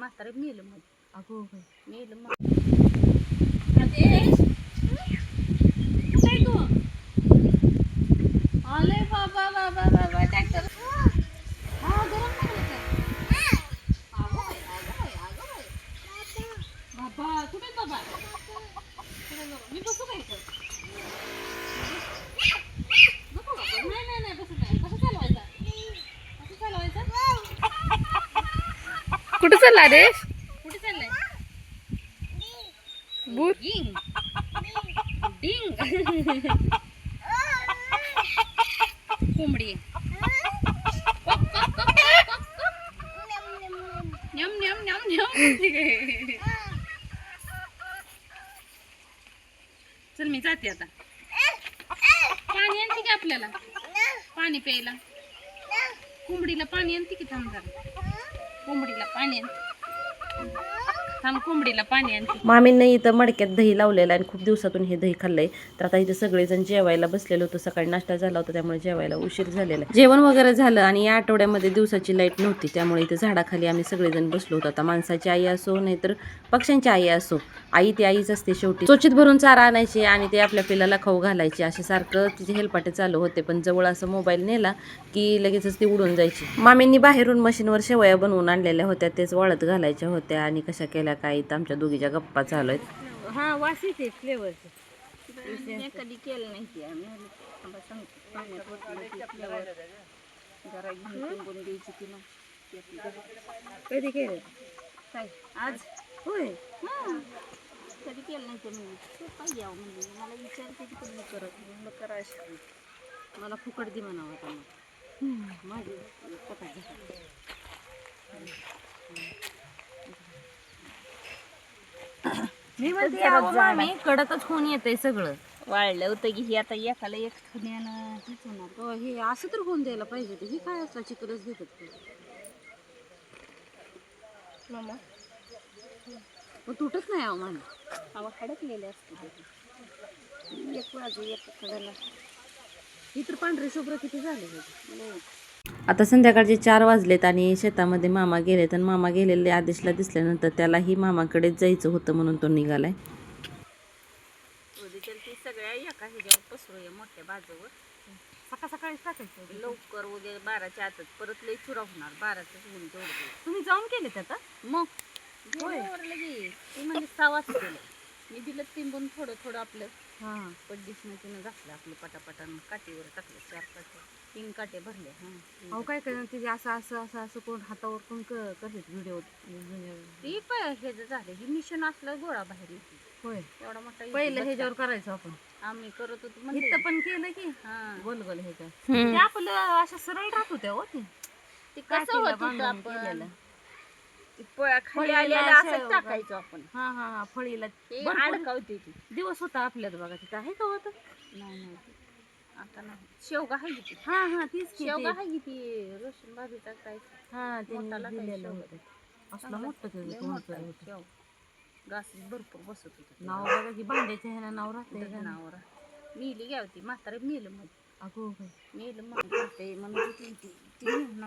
म्हातारे मेलं मग. अगो मेलं मग. आदेश कुठे तू? आले बाबा बाबा बाबा ट्रॅक्टर. हा गरम लागलं काय? अगो बाई अगो बाई अगो बाई. बाबा कुठे बाबा? कुठे बाबा? मी बसू काय इथं? नको बाबा. नाही नाही नाही बसू नाही. कसं चालवायचं? कसं चालवायचं? कुठे चालला आदेश? कुठे चाललाय? बूट डिंग डिंग. कोंबडी. कॉक, कॉक, कॉक, कॉक, कॉक. न्यम न्यम न्यम न्यम. चल मी जाते आता. पाणी आणते की आपल्याला? पाणी प्यायला. कोंबडीला पाणी आणते की? थांब जरा. कोंबडीला पाणी आणते. थांब कोंबडीला पाणी आणते. मामींना इथं मडक्यात दही लावलेलं आणि खूप दिवसातून हे दही खाल्लंय. तर आता इथे सगळेजण जेवायला बसलेलो होतो. सकाळी नाश्ता झाला होता त्यामुळे जेवायला उशीर झालेला आहे. जेवण वगैरे झालं आणि या आठवड्यामध्ये दिवसाची लाईट नव्हती त्यामुळे इथे झाडाखाली आम्ही सगळेजण बसलो होतो. आता माणसाची आई असो नाहीतर पक्ष्यांची आई असो, आई ती आईच असते शेवटी. चोचीत भरून चारा आणायची आणि ते आपल्या पिल्लाला खाऊ घालायचे असे सारखं तिचे हेलपाटे चालू होते. पण जवळ असं मोबाईल नेला की लगेचच ती उडून जायची. मामींनी बाहेरून मशीनवर शेवया बनवून आणलेल्या होत्या, तेच वाळत घालायच्या होत्या आणि कशा केल्या काय इथं आमच्या दोघीच्या गप्पा चालू आहेत. हा वास येते फ्लेवरचं. कधी केलं नाही ती आम्ही. पाण्यात वतलं की फ्लेवर जरा घेऊन तिंबून द्यायची तिला. कधी केलं काय आज? होय. कधी केलं नाही तर मी पाहिजे म्हणजे मला विचारते की तुम्ही करत म्हणलं करा अशी. मला फुकट दे म्हणावं आता मग माझी स्वतः. मी म्हणते मी कडकच होऊन येतंय सगळं. वाळलं होतं की हे आता एकाला एक ठेवण्यानं हेच होणार. हो हे असं तर होऊन द्यायला पाहिजे. हे काय असलं चिकनच देतात मामा. पण तुटत नाही अहो मामी. अहो हडकलेले असते एक बाजू एक कडेला. ही तर पांढरे शुभ्र किती झाले. आता संध्याकाळचे 4 वाजलेत आणि शेतामध्ये मामा गेलेत आणि मामा गेलेले आदेशला दिसल्यानंतर त्यालाही मामाकडेच जायचं होतं म्हणून तो निघालाय. ती सगळ्या एका ह्याच्यावर पसरूया मोठ्या बाजूवर. सकाळ सकाळीच टाकायचं लवकर वगैरे 12च्या आतच. परत लई चुरा होणार 12च होऊन तेवढं. तुम्ही जाऊन केले आता? मग लगेच ती म्हणजे 6 वाजता केलं. मी दिलं तिंबून थोडं थोडं आपलं पड्डीसनं तिनं घातलं आपलं पटापटानं. काठीवर टाकलं 4 काटे 3 काटे भरले. अहो काय काय तिथे असं असं असं असं कोण हातावर कोण करते व्हिडिओ. ती हे झालं ही मिशन असलं गोळा बाहेर येते. होय एवढा मोठा पहिलं ह्याच्यावर करायचं आपण. आम्ही करत होतो इथं पण केलं की गोल गोल हे ते आपलं असं सरळ राहत होत्या हो ते कसं होत होतं आपण खाली आलेलं असं टाकायचो आपण. हा फळीला अडकावते ती. दिवस होता आपल्यात बघा तिथं आहे का होतं? नाही आता नाही. शेवगा आहे की हा तीच शेवगा आहे की ती रोशन भाभी टाकायचं. हा त्यांनी दिलेलं होतं असलं मोठं घास भरपूर बसत होत. नाव बघा की भांड्याच्या ह्याला नाव राहते. नावर मिली घ्यावती म्हातारे मेलं मग. अगो मेलं मग ते म्हणत होती ती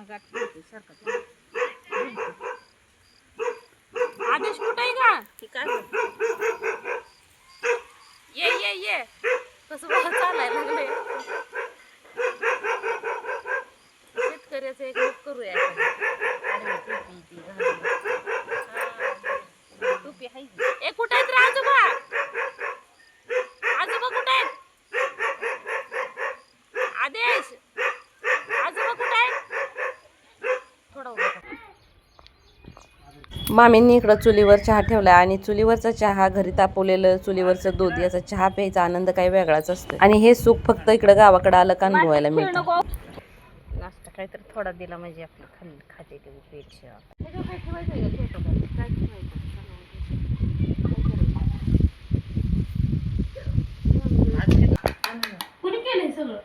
गाठ होते सारखं. आदेश कुठे आहे का? ती काय ये कसं बघा चालायला लागले. शेतकऱ्याचं एक लोक करूया. टोपी आहे. ए कुठे आहेत रे आजोबा? आजोबा कुठे आहेत? आदेश आजोबा कुठे आहेत? थोडा मामींनी इकडं चुलीवर चहा ठेवला आणि चुलीवरचा चहा घरी तापवलेलं चुलीवरचं दूध याचा चहा प्यायचा आनंद काही वेगळाच असतो. आणि हे सुख फक्त इकडं गावाकडे आलं का अनुभवायला मिळतं. नाश्ता काहीतरी थोडा दिला म्हणजे आपलं खाते ते पेक्षा. कुणी केलंय सगळं?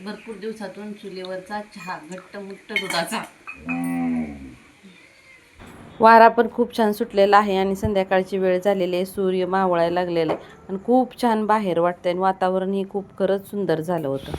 भरपूर दिवसातून चुलीवरचा चहा घट्ट मुट्ट दुधाचा. वारा पण खूप छान सुटलेला आहे आणि संध्याकाळची वेळ झालेली आहे. सूर्य मावळायला लागलेला आहे आणि खूप छान बाहेर वाटतंय आणि वातावरण हे खूप खरंच सुंदर झालं होतं.